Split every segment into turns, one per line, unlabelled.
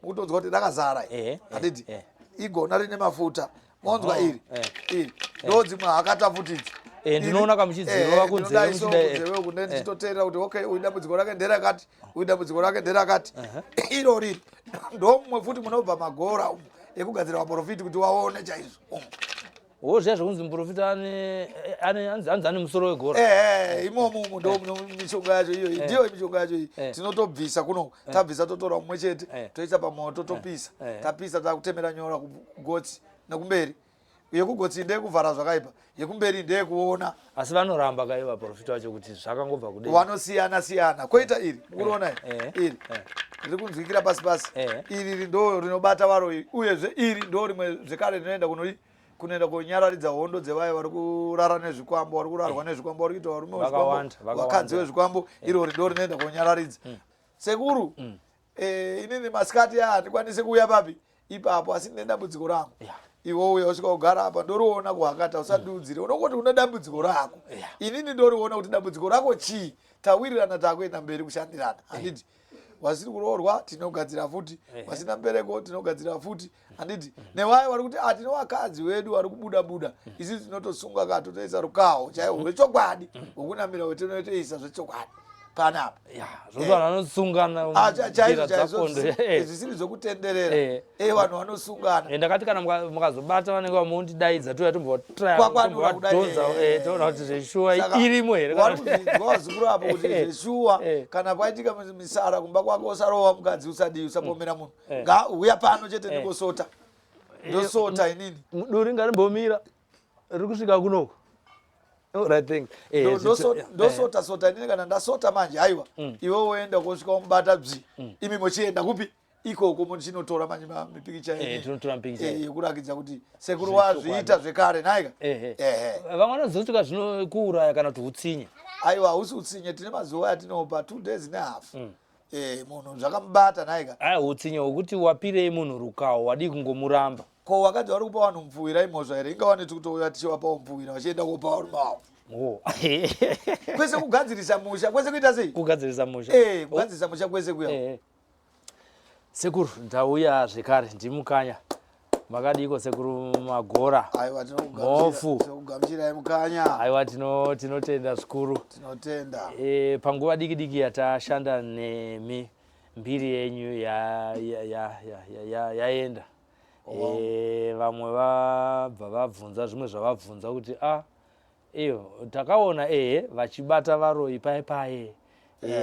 mukutonzwa kuti rakazara handiti igona rine mafuta monzwa iri ndodzimwe hakatafutidzi
ndinoona kamuchidzirova
kunzewe kunde ndichitoteerera kuti okay uyu dambudziko rake nderakati uyu dambudziko rake nderakati iro riri ndomwe futi munobva magora ekugadzira maprofiti kuti waone chaizvo
zviya zvokunzi muprofita anzane musoro wegora
imomo ndo mishonga yacho iyoyi ndiyo mishonga yacho iyi tinotobvisa kuno tabvisa totora mumwe chete toisa pamoto topisa tapisa takutemera nyora kugotsi nekumberi yekugotsi ndeyekuvhara zvakaipa yekumberi ndeyekuona
asi vanoramba kai vaprofita vacho kuti zvakangobva kudai
vanosiyana koita iri mukuriona iri riri kunzwikira pasi pasi iri ndo rinobata varo uyezve iri ndo rimwe zvekare rinoenda kunoenda konyararidza hondo dzevaya vari kurara nezvikwambo vari kurarwa nezvikwambo vari kuita varume vakadzi vezvikwambo irori ndo rinoenda konyararidza sekuru inini masikati handikwanisi kuuya papi ipapo asi ndine dambudziko rangu iwo uya usvika kugara apa ndoriona kuhakata usandiudzire unongoti une dambudziko rako inini ndoriona kuti dambudziko rako chii tawirirana takuenda mberi kushandirana handiti wasiri kuroorwa tinogadzira futi wasina mbereko tinogadzira futi handiti nevayo vari kuti tine vakadzi vedu vari kubuda isi tinotosunga ka totoisa rukaho chaiwo rwechokwadi wokunamira wetinotoisa zvechokwadi panapa
zvoto vanhu vanosungana
zvisiri zvokutenderera vanhu vanosungana
ndakati kana mukazobata vanenge vamondidaidza touya tombodonza toona kuti zveshuwa irimo here
wazukuru apo kuti zveshuwa kana paitika misara kumba kwako usarowa mukadzi usadii usapomera munhu uya pano chete ndingosota ndosota inini
duri ngarimbomira riri kusvika kunoko
ndosota inini kana ndasota manje haiwa iwe woenda kosvika umubata bzi imi mochienda kupi ikoko muchinotora manje mipikicha yekurakidza kuti sekuru wazviita zvekare naika
vamwe vanozosvika zvinokuuraya kana kuti utsinye
aiwa hausi utsinye tine mazuva atinopa 2 days nehalf munhu zvakamubata naika
utsinye hwekuti wapirei munhu rukawo wadi kungomuramba
ko wakadzi vari kupa vanhu mupfuwira imhozva here ingawaneti kutouya tichivapawo mupfuwira vachienda kupa varume vavo kwese kugadzirisa musha kwese kuita sei
kugadzirisa musha
kugadzirisa musha kwese kuya
sekuru ndauya zvekare ndimukanya makadiko sekuru magora mofu
tinokugamuchirai mukanya
aiwa tinotenda zvikuru
tinotenda
panguva diki diki yatashanda nemi mbiri yenyu yaenda vamwe vabva vabvunza zvimwe zvavabvunza kuti iyo takaona vachibata varoi paipai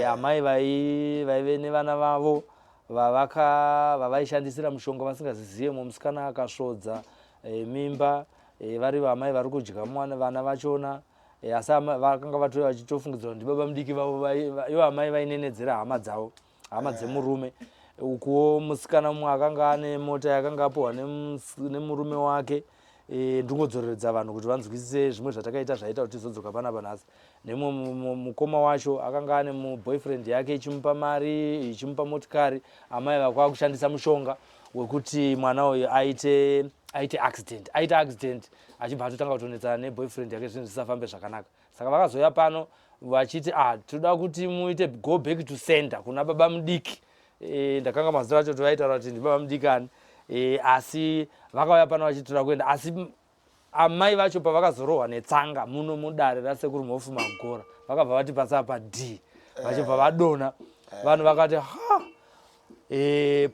amai vaive nevana vavo vavaishandisira mushonga vasingaziziyemo musikana akasvodza mimba vari vamai vari kudya vana vachona asi vakanga vatori vachitofungidzira kuti baba mudiki vavo ivo amai vainenedzera hama dzavo hama dzemurume ukuwo musikana mumwe akanga ane mota yakanga apuhwa nemurume wake ndingodzoreredza vanhu kuti vanzwisise zvimwe zvatakaita zvaita kuti tizodzoka panapa nhasi nemwe mukoma wacho akanga ane muboyfriend yake ichimupa mari ichimupa motikari amai vakwa kushandisa mushonga wekuti mwana uyu aite accident achibva atotanga kutonetsana neboyfriend yake zvinhu zvisafambe zvakanaka saka vakazoya pano vachiti toda kuti muite go back to center kuna baba mudiki ndakanga mazita acho tovaitaura kuti ndibaba mudikani asi vakauya pano vachitoda kuenda asi amai vacho pavakazorohwa netsanga muno mudare rasekuru mofu magora vakabva vati pasapa d vachibva vadona vanhu vakati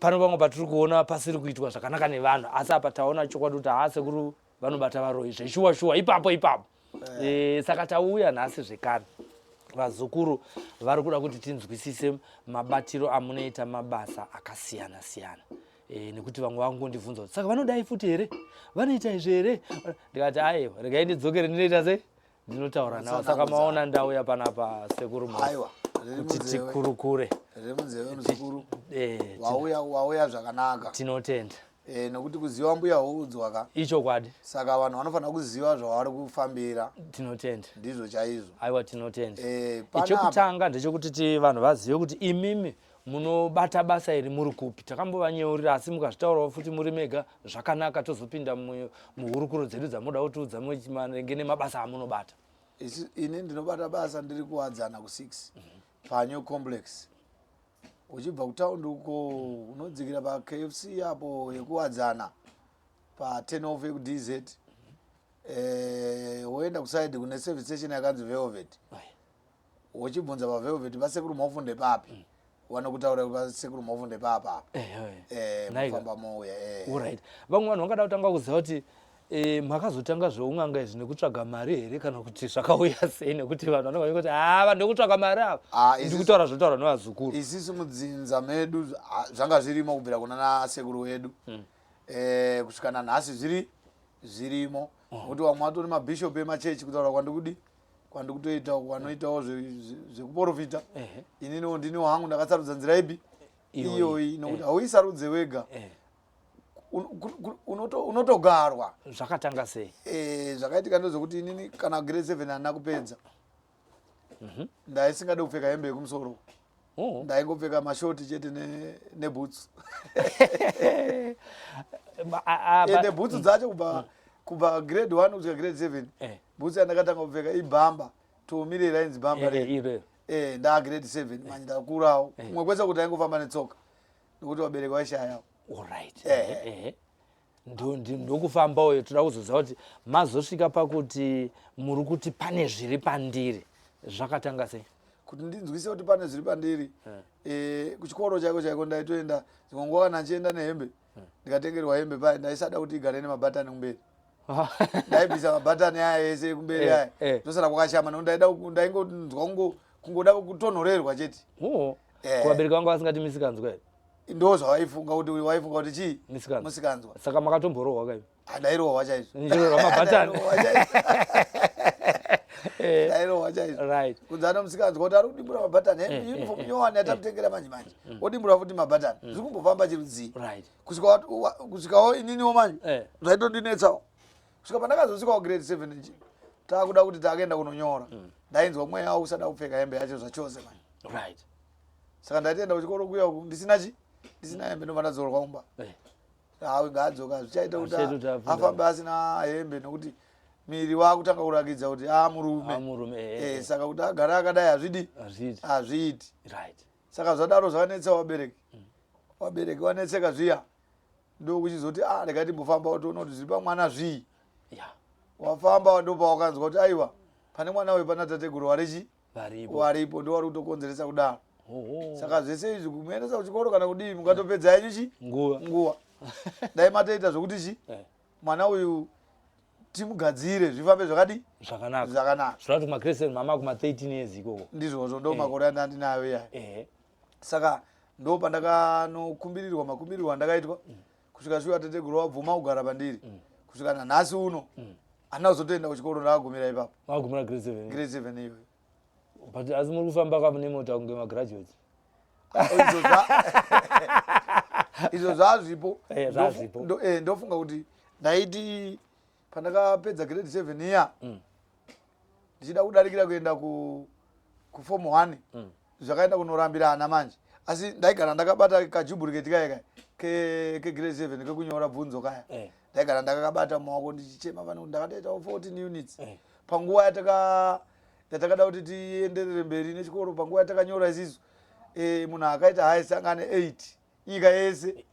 pano pamwe patiri kuona pasiri kuitwa zvakanaka nevanhu asi apa taona chokwadi kuti sekuru vanobata varoi zveshuwa ipapo saka tauya nhasi zvekare vazukuru vari kuda kuti tinzwisise mabatiro amunoita mabasa akasiyana siyana nekuti vamwe vangondibvunza kuti saka vanodai futi here vanoita izvi here ndikati aiwa regai ndidzokere ndinoita sei ndinotaura navo saka maona ndauya panapa sekuru kuti tikurukure
wauya zvakanaka
tinotenda
nokuti kuziva mbuya houdzwa ka
ichokwadi
saka vanhu vanofanira kuziva zvavari kufambira
tinotenda
ndizvo chaizvo
aiwa tinotenda chekutanga ndechekuti vanhu vazive kuti imimi munobata basa iri muri kupi takambovanyeurira asi mukazvitaurawo futi muri mega zvakanaka tozopinda muhurukuro dzedu dzamuda kutiudza marenge nemabasa amunobata
ini ndinobata basa ndiri kuwadzana ku6 panyu complex uchibva kutaundi uko unodzikira pa KFC apo yekuwadzana pa 10 off DZ woenda kuside kune service station yakanzi Velvet uchibvunza pa Velvet vasekuru mafunde papi vanokutaura kuti sekuru mafunde papa mufamba moya
alright vamwe vanhu vangada kutanga kuziva kuti makazotanga zveunganga izvi nekutsvaga mari here kana kuti zvakauya sei nekuti vanhu vanenge kuti ndikutsvaga mari apa ndikutaura zvotaura nevazukuru
isisu mudzinza medu zvanga zvirimo kubvira kuna sekuru wedu kusvikana nhasi zvirimo kuti vamwe vatori mabhishopu emachechi kutaura kwandikutoita vanoitawo zvekuprofita ininiwo ndiniwo hangu ndakasarudza nzira ipi iyoyi nokuti hauisarudze wega unotogarwa
zvakatanga sei
zvakaitika ndozvokuti inini kana grade 7 handina kupedza ndaisingade kupfeka hembe yekumusoro ndaingopfeka mashoti chete nebhutsu ende bhutsu dzacho kubva grade 1 kusvika grade 7 bhutsu yandakatanga kupfeka ibhamba tomirera inzi bhamba ndaa grade 7 manje ndakurawo umwe kwese kuti aingofamba netsoka nokuti vabereki vaishayawo
alright ndokufambawo toda kuzoziva kuti mazosvika pakuti muri kuti pane zviri pandiri zvakatanga sei
kuti ndinzwise kuti pane zviri pandiri kuchikoro chaiko ndaitoenda zvikongo kana ndichienda nehembe ndikatengerwa hembe paya ndaisada kuti igare nemabhatani kumberi ndaibvisa mabhatani aya ese kumberi aya ndosara kwakashama nokuti ndaingonzwa kungoda kutonhorerwa chete
kuvabereki vangu vasingati misikanzwa here
ndo zvawaifunga kuti chii musikanzwa
saka makatomborohwa kaipo
ndairohwa chaizvo
mabhatani
ndairohwa chaizvo kunzana musikanzwa kuti ari kudimbura mabhatani uniform nyowani yatamutengera manje odimbura futi mabhatani zviri kumbofamba chirudzii kusvikawo ininiwo manje zvaitondinetsawo kusvika pandakazosvikawo grade 7 taakuda kuti taakaenda kunonyora ndainzwa mweya wawo usada kupfeka hembe yacho zvachose manje saka ndaitoenda kuchikoro kuya uku ndisina hembe ndobva dzorwa kumba hawe ngaadzoka zvichaita kuti afambe asina hembe nokuti miri wakutanga kurakidza kuti murume saka kuti agara akadai hazviiti saka zvadaro zvakanetsa vabereki vanetseka zviya ndokuchizoti rega timbofamba watoona kuti zviri pamwana zvii wafamba ndopa wakanzwa kuti aiwa pane mwana uyu pana tateguru waripo ndo wari kutokonzeresa kudaro saka zvese izvi kumuendesa kuchikoro kana kudii mukatopedza yenyu nguva dai matoita zvokuti mwana uyu timugadzire zvifambe
zvakanaka zvinoti kumakristen mama kuma13 years ikoko
ndizvozvo ndo makore andinayo yaya saka ndo pandakanokumbirirwa makumbirirwa andakaitwa kusvika shuwa tateguru wabvuma kugara pandiri kusvika nanhasi uno handina kuzotoenda kuchikoro ndakagumira ipapo
magumira grade
7 iyoyo
but asi muri kufamba kapa nemota kunge magraduates
izvo zvazvipo ndofunga kuti ndaiti pandakapedza grade 7 iya ndichida kudarikira kuenda kuform 1 zvakaenda kunorambira ana manje asi ndaigara ndakabata kajuburiketi kaya kegrade 7 kekunyora bvunzo kaya ndaigara ndakakabata mumaoko ndichichema vanhu ndakatoitawo 14 units panguva yatakada kuti tienderere mberi nechikoro panguva yatakanyora isisu munhu akaita haisi anga ane 8 nyika yese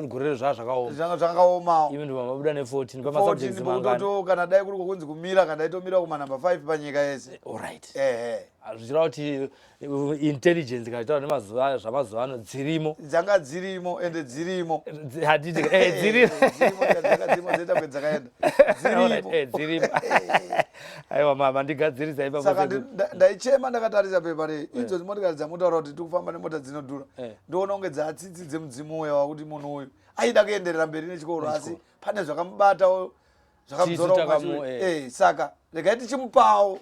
gorero
zvakaomawo
ive ndivamabuda ne14 pamasubjects mangani
kana dai kuri kunzi kumira kana ndaitomira kumanamba 5 panyika yese
alright zvichira kuti intelligence kana nemazuva zvamazuva ano dzirimo
dzanga dzirimo ende dzirimo
haditi
dzirimo dzeta kwedzakaenda
dzirimo aiwa mama ndigadzirisa ipapo
saka ndaichema ndakatarisa pepa idzo dzimotikari dzamotaura kuti tikufamba nemota dzinodhura ndoona kunge dzatsitsi dzemudzimu uya wakuti munhu uyu aida kuenderera mberi nechikoro asi pane zvakamubatawo zvakamudzora saka regai tichimupawo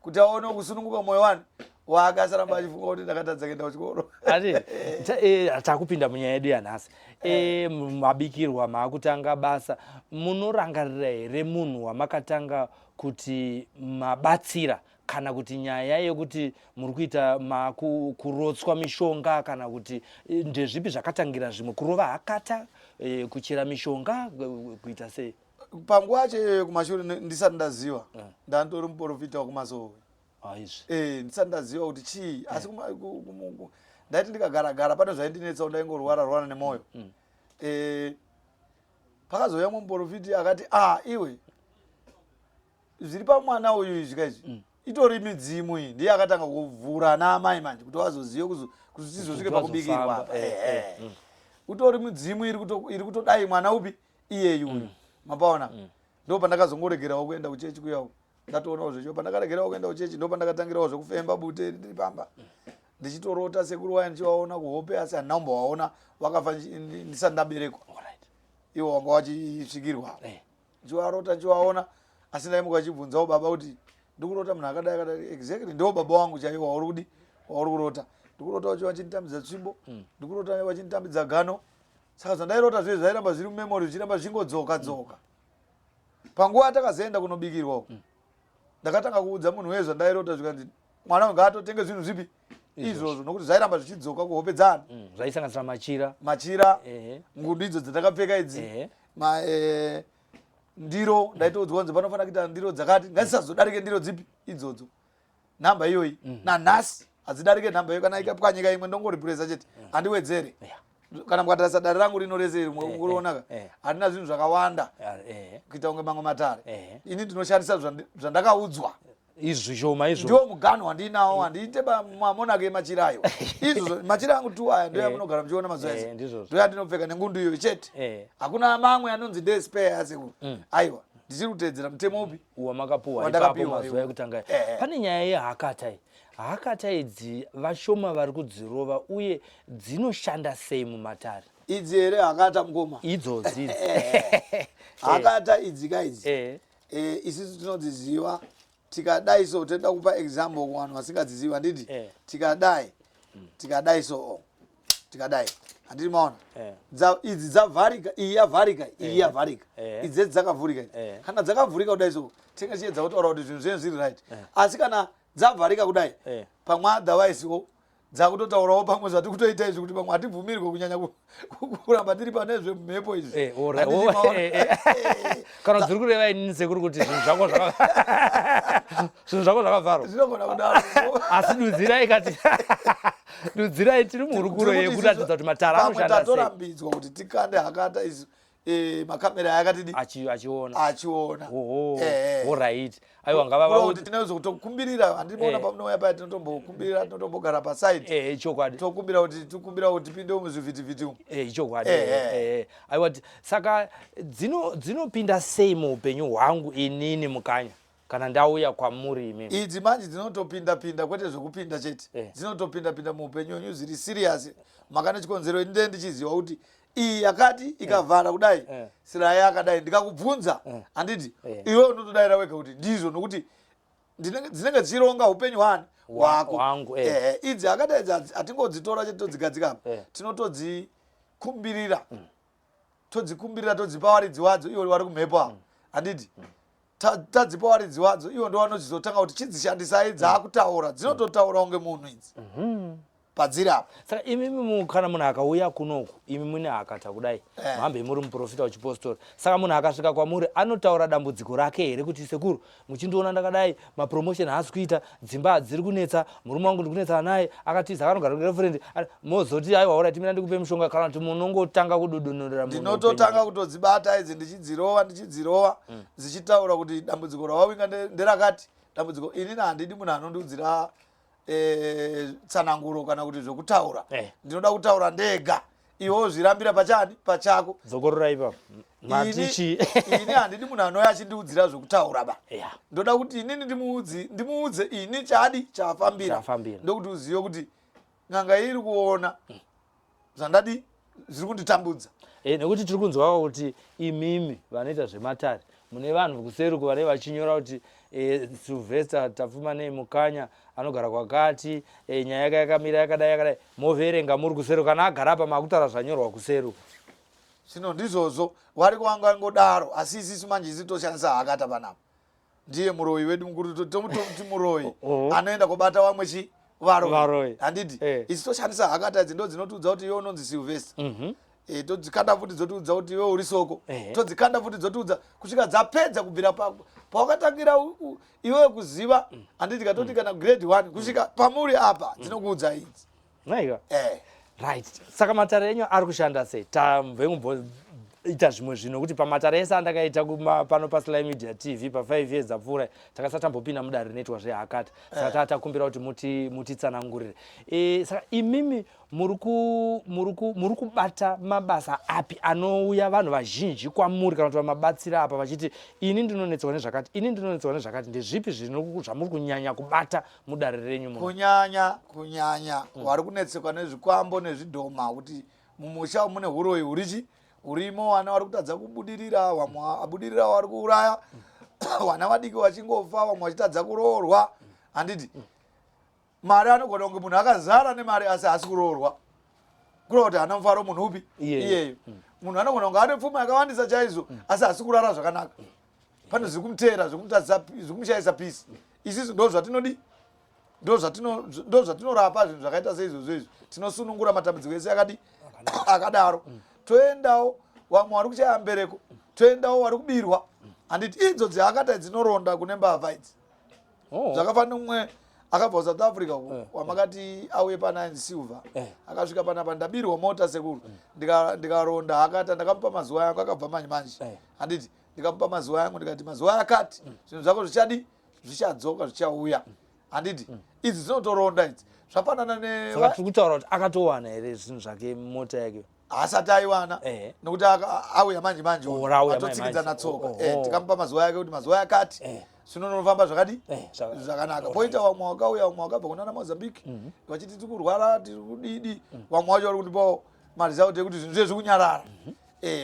kuti aone kusununguka mwoyo wani waakasaramba achifunga kuti ndakatadza kuenda kuchikoro
takupinda munyaya yedu yanhasi mabikirwa maakutanga basa munorangarira here munhu wamakatanga kuti mabatsira kana kuti nyaya yekuti muri kuita kurotswa mishonga kana kuti ndezvipi zvakatangira zvimwe kurova hakata kuchera mishonga kuita sei
panguva yacho kumashure ndisati ndaziva ndantori muprofita wekumasowe ndisandaziva kuti chii asi ndaiti ndikagara pane zvaindinetsa ndaingorwara nemoyo. Pakazouya muprofiti akati iwe zviri pamwana uyu izvi izvi itori midzimu iyi ndiye akatanga kuvhura naamai manje kuti vazozive kuti tizosvike pakubikirwa. Utori midzimu iri kutodai mwana upi iyeyu mapaona. Ndo pandakazongoregerawo kuenda kuchechi kuyawo ndatoona zvecho pandakaregerawo kuenda kuchechi ndo pandakatangirawo zvekufemba bute riri pamba ndichitorota sekuru waya ndichivaona kuhope asi handina kumbovaona vakafa ndisati ndaberekwa iwo wanga vachisvikirwa ndichivarota ndichivaona asi ndaimuka achibvunzawo baba kuti ndikurota munhu akadai akadai exactly ndo baba wangu chaiwo wauri kudi wauri kurota ndikurota vachinditambidza tsvimbo ndikurota vachinditambidza gano saka zvandairota zviye zvairamba zviri mumemori zvichiramba zvingodzoka dzoka. Panguva atakazoenda kunobikirwa ndakatanga kuudza munhu wezvo ndairota zvikandi mwana wangu atotenge zvinhu zvipi izvozvo nokuti zvairamba zvichidzoka kuhope dzaanhu
zvaisanganisira
machira ngudu idzo dzatakapfeka idzi ndiro ndaitoudzwa kunzi panofanira kuita ndiro dzakati ngadzisazodarike ndiro dzipi idzodzo nhamba iyoyi nanhasi hadzidarike nhamba iyo kana ikapwanyika imwe ndongoripuresa chete handiwedzere kana mukatarisa dare rangu rino rese rimwe handina zvinhu zvakawanda kuita kunge mamwe matare ini ndinoshandisa zvandakaudzwa
izvi zvishoma izvo
ndiwo muganhu wandinawo handiite mamonake machirayo izvo machira angu tu aya ndo yamunogara muchiona mazuva ese ndo yandinopfeka nengundu iyoyo chete hakuna mamwe anonzi ndespare asekuru aiwa ndichiri kutedzera mutemo upi
wamakapuwa ipapo mazuva ekutanga. Pane nyaya yehakata hakata idzi vashoma vari kudzirova uye dzinoshanda sei mumatare
idzi here hakata mukoma
idzodzi
hakata idzi kaidzi isusu tinodziziva tikadai so toda kupa example kuvanhu vasingadzizivi handiti tikadai so tikadai handiti maona idzi dzavharika iyi yavharika iyi yavharika idzi dzakavhurika kana dzakavhurika kudai so tinge chiedza kutaura kuti zvinhu zvenyu zviri right asi kana dzavharika kudai pamwe adhavaisiwo dzakutotaurawo pamwe zvati kutoita izvi kuti pamwe hatibvumirwe kunyanya kuramba tiri pane zvemhepo izvi
kana dziri kureva inini sekuru kuti zvinhu zvako zvakavharwa
zvinogona kudaro
asi dudzirai kati dudzirai tiri muhurukuro yekuratidza kuti matara anoshanda sei
tatorambidzwa kuti tikande hakata izvi makamera yakatidi achiona
right aiwa ngava
kuti tinaweza kutokumbirira handinoona pamunouya paya tinotombokumbirira tinotombogara pasaidi
chokwadi
tokumbira kuti tipinde muzvivhitivhiti umu
chokwadi aiwa saka dzinopinda sei muupenyu hwangu inini mukanya kana ndauya kwamuri imi
idzi manje dzinotopinda kwete zvekupinda chete dzinotopinda muupenyu hwenyu zviri serious makane chikonzero inde ndichiziva kuti iyi yakati ikavhara kudai sira yakadai ndikakubvunza handiti iwe unotodaira wega kuti ndizvo nokuti dzinenge dzichironga upenyu hwani hwako idzi akadaidzi hatingodzitora chete todzigadzika tinotodzikumbirira todzipa waridzi wadzo iwo wari kumhepo apo handiti tadzipa waridzi wadzo iwo ndo vanochizotanga kuti chidzishandisai dzaakutaura dzinototaura kunge munhu idzi padziri apo.
Saka imi kana munhu akauya kunoku imi mune hakata kudai mambe muri muprofita wechipostori saka munhu akasvika kwamuri anotaura dambudziko rake here kuti sekuru muchindiona ndakadai mapromotion haasi kuita dzimba hadziri kunetsa murume wangu ndikunetsana naye akatiza akanogara nerefrendi mozoti aiwa ora timira ndikupe mushonga kana kuti munongotanga kududunurira
ndinototanga kutodzibata idzi ndichidzirova dzichitaura kuti dambudziko rawawinga nderakati dambudziko inini handidi munhu anondiudzira tsananguro kana kuti zvokutaura ndinoda kutaura ndega iwo zvirambira pachani pachako
dzokorora ipapo matichi
ini handidi munhu anouya achindiudzira zvokutaura ba ndoda kuti inini ndimuudze ini chadi chafambira ndokuti uzive kuti n'anga iri kuona zvandadi zviri kunditambudza
nekuti tiri kunzwaka kuti imimi vanoita zvematare mune vanhu kuseruku vanenge vachinyora kuti Sylvester Tafumanei mukanya anogara kwakati nyaya yake yakamira yakadai moverenga muri kuseruku kana agara pa makutaura zvanyorwa kuseruku
zvino ndizvozvo wari kuanga ngodaro asi isisu manje isi toshandisa hakata panapo ndiye muroyi wedu mukuru tomuti muroyi anoenda kubata vamwe varoi handiti isi toshandisa hakata idzi ndo dzinotiudza kuti iwe unonzi Sylvester todzikanda futi dzotudza kuti iwe uri soko todzikanda futi dzotudza kusvika dzapedza kubvira pawakatangira iwe kuziva handiti katoti kana grade 1 kusvika pamuri apa dzinokuudza idzi
naika right saka matare enyu ari kushanda sei ita zvimwe zvino kuti pamatare ese andakaita pano paSly Media TV pa5 years apfuura takasatambopinda mudare rinoitwa zvehakati saka tatakumbira kuti mutitsanangurire saka imimi muri kubata mabasa api anouya vanhu vazhinji kwamuri kana kuti vamabatsira apa vachiti ini ndinonetswa nezvakati ini ndinonetswa nezvakati ndezvipi zvamuri kunyanya kubata mudare renyu
kunyanya vari kunetsekwa nezvikwambo nezvidhoma kuti mumusha mune uroyi hurichi urimo vana vari kutadza kubudirira vamwe abudirira vari kuuraya vana vadiki vachingofa vamwe vachitadza kuroorwa handiti mari anogona kunge munhu akazara nemari asi hasi kuroorwa kureva kuti hana mufaro munhu upi iyeyo munhu anogona kunge ane pfuma yakawandisa chaizvo asi hasi kurara zvakanaka pane zviri kumutera zviri kumushayisa pisi isisi ndo zvatinodi ndo zvatinorapa zvinhu zvakaita seizvozvo izvo tinosunungura matambudziko ese akadaro toendawo vamwe vari kuchaya mbereko toendawo vari kubirwa handiti idzo dzehakata dzinoronda kune mbavha idzi zvakafanira umwe akabva South Africa wamakati auye pana Silver akasvika panapa ndabirwa mota sekuru ndikaronda hakata ndakamupa mazuva yangu akabva manje handiti ndikamupa mazuva yangu ndikati mazuva akati zvinhu zvako zvichadzoka zvichauya handiti idzi dzinotoronda idzi zvafanana
saka tiri kutaura kuti akatowana here zvinhu zvake mota yake
asati aiwana nokuti auya manje atotsikidza tsoka tikamupa mazuva yake kuti mazuva yakati zvinonofamba zvakadi zvakanaka poita vamwe vakauya vamwe vakabva kunana Mozambique vachiti tiri kurwara tiri kudidi vamwe vacho vari kundipawo marizauti ekuti zvinhu zviri kunyarara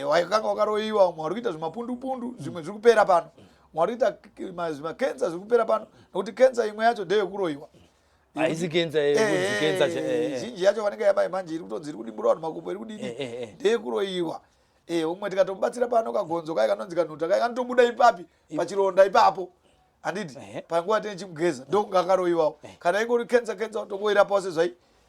wakanga wakaroyiwa vamwe vari kuita zvimapundupundu zvimwe zviri kupera pano vari kuita zvimakenza zviri kupera pano nokuti kenza imwe yacho ndeyekuroyiwa
haisi kenza
zhinji yacho vanenge yabai manje iri kutonzi iri kudimbura vanhu makumbo iri kudidi ndeyekuroyiwa umwe tikatomubatsira pano kagonzo kai kanonzi kanhuta kai kanotobuda ipapi pachironda ipapo handiti panguva tine chimugeza ndokunge akaroyiwawo kana ingori kenza utongoirapawo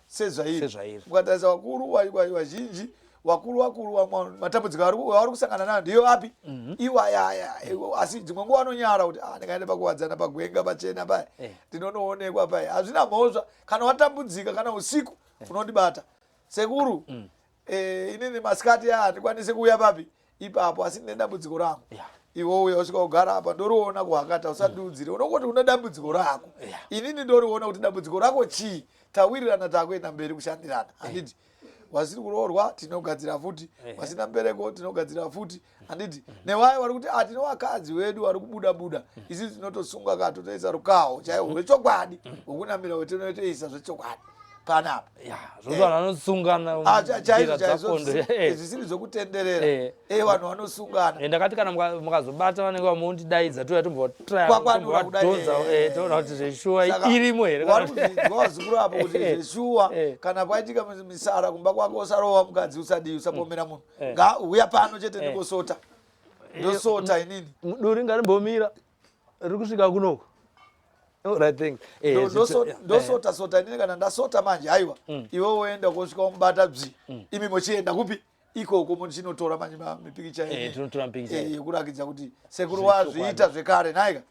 sezvairi mukatarisa vakuru vazhinji vakuru matambudziko avari kusangana nayo ndiyo api iwayaya asi dzimwe nguva anonyara kuti ndikaenda pakuwadzana pagwenga pachena paya ndinonoonekwa paya hazvina mhosva kana watambudzika kana usiku unondibata sekuru inini masikati handikwanise kuuya papi ipapo asi ndine dambudziko rangu iwe uya usvika kugara apa ndoriona kuhakata usandiudzire unongoti une dambudziko rako inini ndoriona kuti dambudziko rako chii tawirirana takuenda mberi kushandirana handiti wasiri kuroorwa tinogadzira futi wasina mbereko tinogadzira futi handiti nevayo vari kuti tino vakadzi vedu vari kubuda isi tinotosunga ka totoisa rukaho chaiwo rwechokwadi wokunamira wetinotoisa zvechokwadi panapa
zvoto vanhu vanosungana
zvisiri zvokutenderera vanhu vanosungana
ndakati kana mukazobata vanenge vamondidaidza touya tombovadhodza toona kuti zveshuwa irimo here
zikuru apo kuti zveshuwa kana paitika misara kumba kwako usarowa mukadzi usadiwi usapomera munhu ngauya pano chete ndikosota ndosota inini
duri ngarimbomira riri kusvika kunoko
ndosota inini kana ndasota manje haiwa iwe woenda kosvika umubata bzi imi mochienda kupi ikoko muchinotora manje mipikicha yekurakidza kuti sekuru wazviita zvekare naika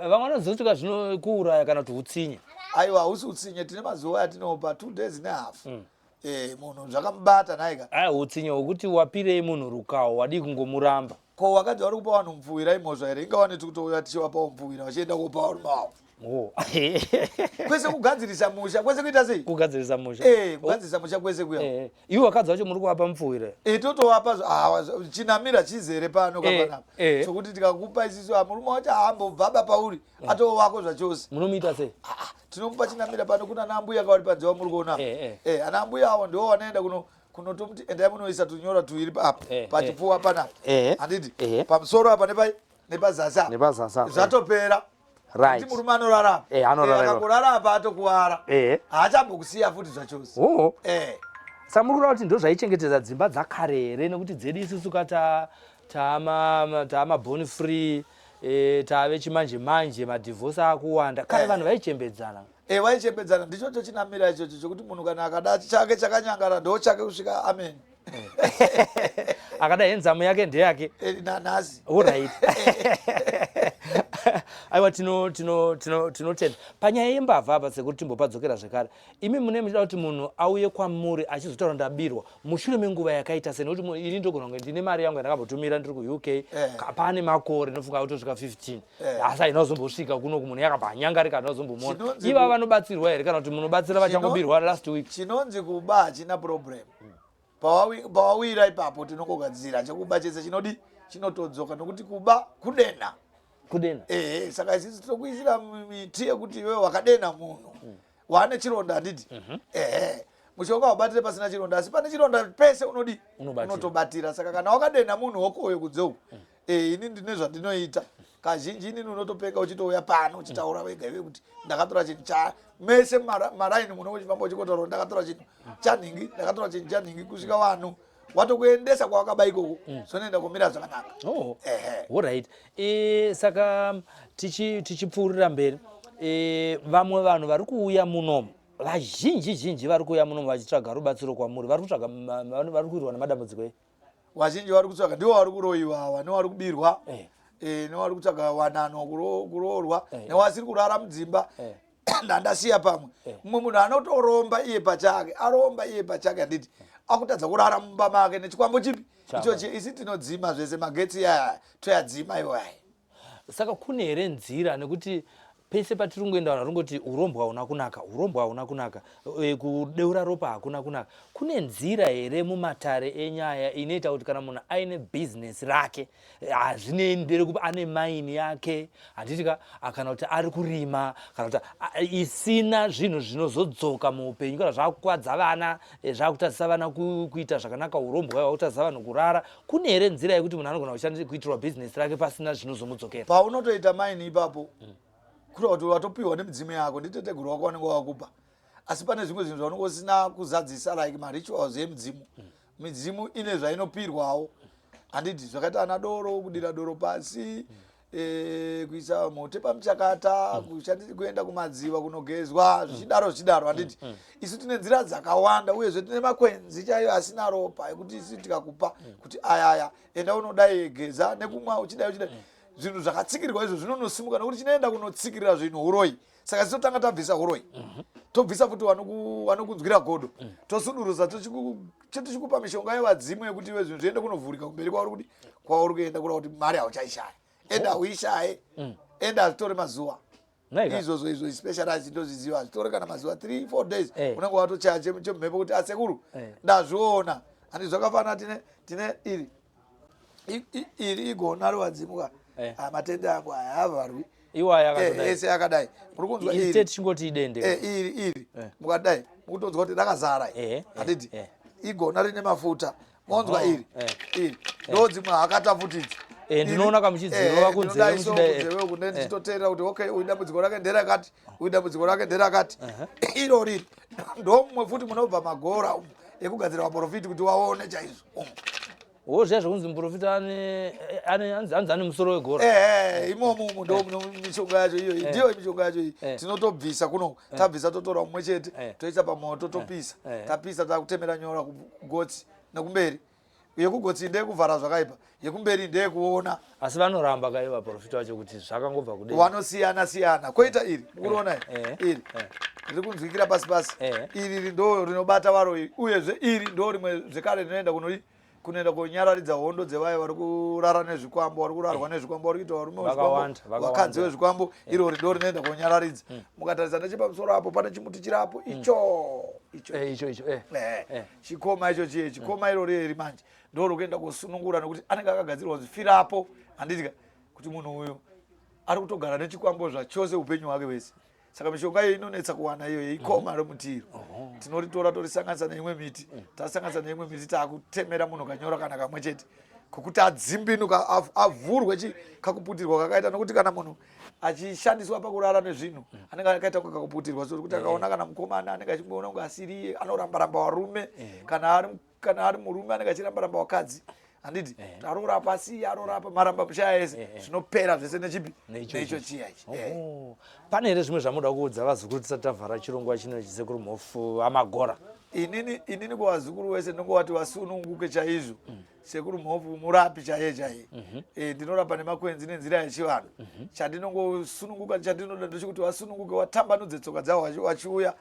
vamwe vanozotika zvinokuuraya kana kuti utsinye
aiwa hausi utsinye tine mazuva atinopa 2 days nehalf munhu zvakamubata naika
utsinye hwekuti wapirei munhu rukawo wadi kungomuramba
ko wakati vari kupa vanhu mupfuwira imhosva here ingawaneti kutouya tichivapawo mupfuwira vachienda kupa vanhu mavo kwese kugadzirisa musha kwese kuita sei
kugadzirisa musha
kugadzirisa musha kwese kuya
iwe wakadzi vacho muri kuvapa mupfuwira
totowapa chinamira chizere pano kapanapa chokuti tikakupa isisu murume wacho haambobvaba pauri atowako zvachose
munomuita sei
tinomupa chinamira pano kuna ana ambuya kavari panzewa muri kuona ana ambuya avo ndo vanoenda kunotomuti endai munoisa tunyora tuiri apa pachipfuwa panapa handiti pamusoro apa nepazasi apa zvatopera kuti murume anorarama akangorara apa atokuwara haachambokusiya futi zvachose
saka muri kuda kuti ndo zvaichengetedza dzimba dzakare here nekuti dzedu isusu ka taamaboni free tave chimanje manje madhivhosi akuwanda kare vanhu vaichembedzana
vaichembedzana ndicho chinamira ichocho chokuti munhu kana akada chake chakanyangara ndo chake kusvika amen
akadai henzamu yake ndeyake
nanasi.
Alright. Aiwa tinotenda panyaya yembavha apa sekuti timbopadzokera zvekare imi mune muchida kuti munhu auye kwamuri achizotaura ndabirwa mushure menguva yakaita sei nekuti ini ndogona kunge ndine mari yangu yandakambotumira ndiri kuuk pane makore nofunga kutosvika 15 asi haina kuzombosvika kuno kumunhu yakabvanyangarika haina kuzombomona iva vanobatsirwa here kana kuti munobatsira vachangobirwa last week
chinonzi kuba hachina problem pawawira ipapo tinongogadzira chekuba chese chinodi chinotodzoka nokuti kuba kudena saka isisi tokuisira miti yekuti iwewe wakadena munhu wane chironda handiti mushonga wabatire pasina chironda asi pane chironda pese unodi unotobatira saka kana wakadena munhu wokowe kudzeuku ini ndine zvandinoita kazhinji inini unotopeka uchitouya pano uchitaura wega iwe kuti ndakatora chinhu cha mese maraini muno uchifamba uchikotaura ndakatora chinhu chanhingi ndakatora chinhu chanhingi kusvika vanhu watokuendesa kwawakaba ikoko sonoenda kumira zvakanaka.
Alright. Saka tichipfuurira mberi vamwe vanhu vari kuuya munomu vazhinji vari kuuya munomu vachitsvaga rubatsiro kwamuri vari kuirwa nemadambudziko
vazhinji vari kutsvaga ndivo vari kuroyiwa ava nevari kubirwa nevari kutsvaga wanano kuroorwa newasiri kurara mudzimba ndandasiya pamwe mumwe munhu anotoromba iye pachake aromba iye pachake handiti akutadza kurara mumba make nechikwambo chipi ichochi isi tinodzima zvese magetsi aya toyadzima iwo aya
saka kune here nzira nekuti pese patiri kungoenda vanhu vari kungoti urombwa hauna kunaka kudeura ropa hakuna kunaka kune nzira here mumatare enyaya inoita kuti kana munhu aine bhizinesi rake hazvineendere kupa ane maini yake handitika kana kuti ari kurima kana kuti isina zvinhu zvinozodzoka muupenyu kana zvakukwadza vana zvakutadzisa vana kuita zvakanaka urombwa hwakutadzisa vanhu kurara kune here nzira yekuti munhu anogona kuitirwa bhizinesi rake pasina zvinozomudzokera
paunotoita maini ipapo kuri kuti watopiwa nemudzimu yako nditeteguro wako wanenge wakupa asi pane zvimwe zvinhu zvaunenge usina kuzadzisa like marituals yemudzimu midzimu ine zvainopirwawo handiti zvakaita ana doro kudira doro pasi kuisa mote pamuchakata kuenda kumadziva kunogezwa zvichidaro handiti isu tine nzira dzakawanda uyezve tine makwenzi chaiyo asina ropa ekuti isi tikakupa kuti ayaya enda unodai geza nekumwa uchidai zvinhu zvakatsikirwa izvo zvinonosimuka nokuti chinoenda kunotsikirira zvinhu uroi saka totanga tabvisa uroi tobvisa futi vanokunzwira godo tosudurusa tichikupa mishonga yevadzimu yekuti iwe zvinhu zviende kunovhurika kumberi kwauri kuenda kura kuti mari hauchaishaya enda uishaye enda hazvitore mazuva izvozvo specialized ndozviziva hazvitore kana mazuva 3-4 days unenge watochaya chemumhepo kuti asekuru ndazviona handi zvakafanana tine iri igona rovadzimuka matenda angu hayavarwi ese akadai muri kunzwa iri mukadai mukutonzwa kuti rakazara handiti igona rine mafuta monzwa iri ndodzimwe hakatafutidzi
ndinoona kamuchidzirova
kunzewekunde ndichitoteerera kuti okay uyu dambudziko rake nderakati uyu dambudziko rake nderakati iro riri ndomumwe futi munobva magora ekugadzira maprofiti kuti waone chaizvo
zviya zvokunzi muprofita hanzi ane musoro wegora
imomo ndo mishonga yacho iyoyi ndiyo mishonga yacho iyi tinotobvisa kuno tabvisa totora mumwe chete toisa pamoto topisa tapisa takutemera nyora kugotsi nekumberi yekugotsi ndeyekuvhara zvakaipa yekumberi ndeyekuona
asi vanoramba kai vaprofita vacho kuti zvakangobva kudai
vanosiyana koita iri kuriona iri riri kunzwikira pasi iri ndo rinobata varo uyezve iri ndo rimwe zvekare rinoenda kunoenda konyararidza hondo dzevaya vari kurara nezvikwambo vari kurarwa nezvikwambo vari kuita varume vakadzi vezvikwambo irori ndo rinoenda konyararidza mukatarisa nechepamusoro apo pane chimuti chirapo icho chikoma icho chiye chikoma irori eri manje ndo rokuenda kusunungura nekuti anenge akagadzirwa zvifirapo handitika kuti munhu uyu ari kutogara nechikwambo zvachose upenyu hwake wese saka mishonga iyo inonetsa kuwana iyo ikoma remutiro tinoritora torisanganisa neimwe miti tasanganisa neimwe miti takutemera munhu kanyora kana kamwe chete kokuti adzimbinuka avhurwe kakuputirwa kakaita nokuti kana munhu achishandiswa pakurara nezvinhu anenge akaita kakuputirwa so kuti akaona kana mukomana anenge achimboona kunge asiriye anoramba varume kana ari murume anenge achiramba vakadzi handiti arorapa siya arorapa maramba mushaya ese zvinopera zvese nechipi neicho chiya ichi
pane here zvimwe zvamuda kuudza vazukuru tisati tavhara chirongwa chino chisekuru mhofu amagora
inini kwa wazukuru wese ndingowati wasununguke chaizvo sekuru mhofu murapi chaiye ndinorapa nemakwenzi nenzira yechivanhu chandinongosununguka chandinoda ndechekuti wasununguke watambanudze tsoka dzawo wachiuya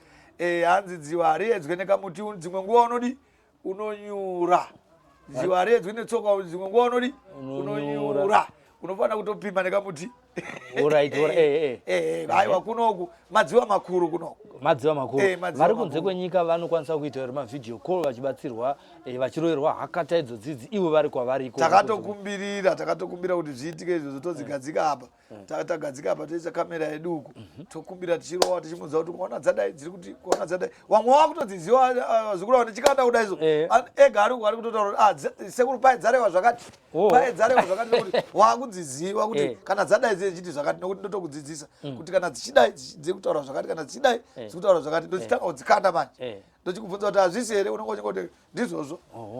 hanzi dziwa hariedzwe nekamuti dzimwe nguva unodi unonyura dziwa hariedzwe netsoka dzimwe nguva unodi unonyura unofanira kutopima nekamuti haiwa kunoku madziva makuru kunoku
madziva makuru vari kunze kwenyika vanokwanisa kuita iri mavidhio call vachibatsirwa vachiroverwa hakata idzo dzidzi ivo vari kwavariko.
takatokumbira kuti zviitike izvozvo todzigadzika apa tagadzika apa toisa kamera yeduku tokumbira tichirowa tichimudza kuti kuona dzadai dziri kuti kuona dzadai vamwe vakutodziziva zvikuru vane chikanda kuda izvo ega ari kutotaura sekuru paedzarewa zvakati paedzarewa zvakati nokuti wakudziziva kuti kana dzadai dzechiti zvakati nokuti ndotokudzidzisa kuti kana dzichidai dziri kutaura zvakati kana dzichidai dziri kutaura zvakati ndochitanga kudzikanda manje ndochikubvunza kuti hazvisi here unongonyengoti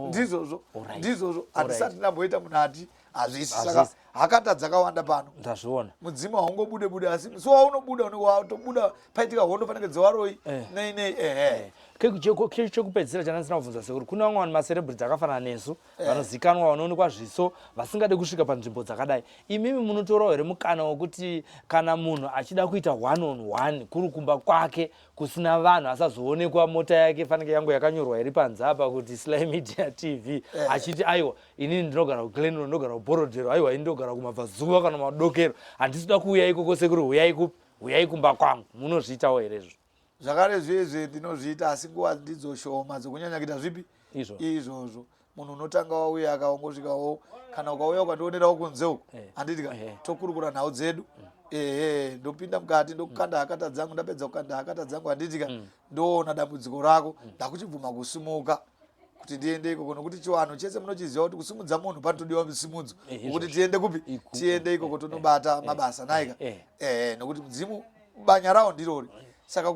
ndizvozvo handisati ndamboita munhu ati hazvisi saka hakata dzakawanda pano
ndazviona
mudzima haungobude asi musi waunobuda unenge watobuda paitika hondo panenge dzewaroi nei
chekupedzisira chandandisina kubvunza sekuru kuna vamwe vanhu macerebrity akafanana nesu vanozikanwa vanoonekwa zviso vasingade kusvika panzvimbo dzakadai imimi munotorawo here mukana wekuti kana munhu achida kuita 1-on-1 kuri kumba kwake kusina vanhu asazoonekwa mota yake fanike yangu yakanyorwa iri panze apa kuti Sly Media TV achiti aiwa inini ndinogara kuGlenroy ndinogara kuBorodero aiwa ini ndinogara kumabvazuva kana madokero handisida kuuya ikoko sekuru huyai kumba kwangu munozviitawo here izvo
zvakare zvezve ndinozviita asi nguva ndidzo shoma dzokunyanya kuita zvipi izvozvo munhu unotanga wauya akaongosvikawo kana ukauya ukandionerawo kunze uko handitika tokurukura nhau dzedu ndopinda mukati ndokukanda hakata dzangu ndapedza kukanda hakata dzangu handitika ndoona dambudziko rako ndakuchibvuma kusimuka kuti ndiende ikoko nokuti chiwanhu chese munochiziva kuti kusimudza munhu panotodiwa musimudzo wokuti tiende kupi tiende ikoko tonobata mabasa naika nokuti mudzimu banya rawo ndirori saka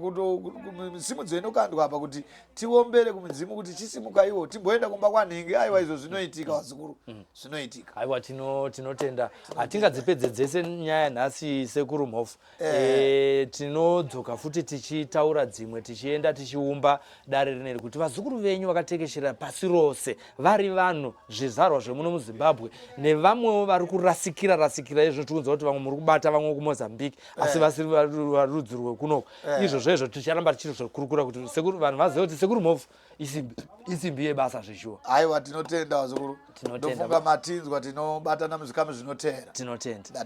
misimudzo inokandwa apa kuti tiombere kumidzimu kuti chisimuka iwo timboenda kumba kwanhingi aiwa izvo zvinoitika wazukuru zvinoitika
aiwa tinotenda hatingadzipedze dzese nyaya nhasi sekuru mhofu tinodzoka futi tichitaura dzimwe tichienda tichiumba dare rineri kuti vazukuru venyu vakatekeshera pasi rose vari vanhu zvizvarwa zvemuno muZimbabwe nevamwewo vari kurasikira izvo tikunza kuti vamwe muri kubata vamwe kuMozambique asi vasiri varudzi rwekunoko izvo ticharamba tichiri zvokurukura kuti sekuru vanhu vazive kuti sekuru mhofu isimbi yebasa zvishuwa
aiwa tinotenda wazukuru ndofunga matinzwa tinobatana muzvikamu zvinotera tinotenda.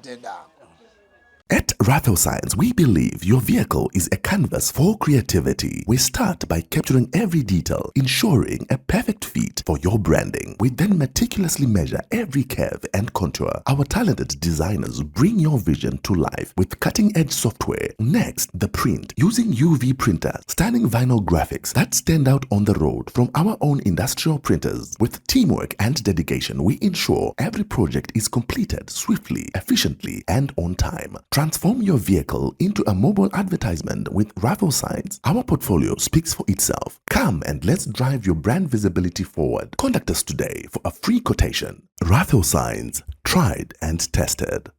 At Ratho Science, we believe your vehicle is a canvas for creativity. We start by capturing every detail, ensuring a perfect fit for your branding. We then meticulously measure every curve and contour. Our talented designers bring your vision to life with cutting-edge software. Next, the print. Using UV printers, stunning vinyl graphics that stand out on the road from our own industrial printers. With teamwork and dedication, we ensure every project is completed swiftly, efficiently, and on time. Transform your vehicle into a mobile advertisement with Ratho Science. Our portfolio speaks for itself. Come and let's drive your brand visibility forward. Contact us today for a free quotation. Ratho Science, tried and tested.